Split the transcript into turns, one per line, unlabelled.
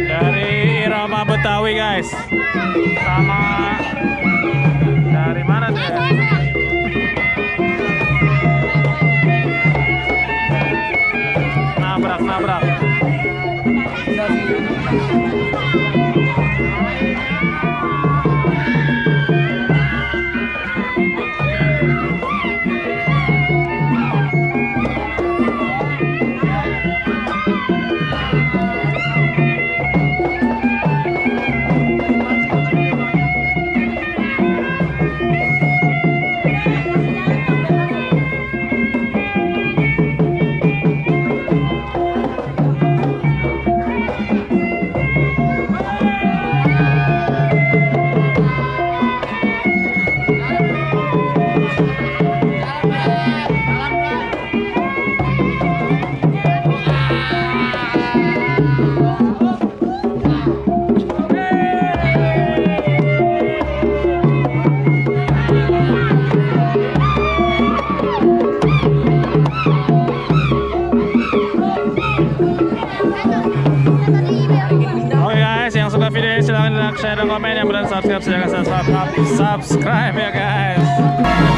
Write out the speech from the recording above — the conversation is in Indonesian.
Dari irama Betawi guys. Sama dari mana tuh ya? Nabrak. Oke guys, yang suka video ini silahkan like, share, dan komen. Yang belum subscribe silahkan subscribe ya guys.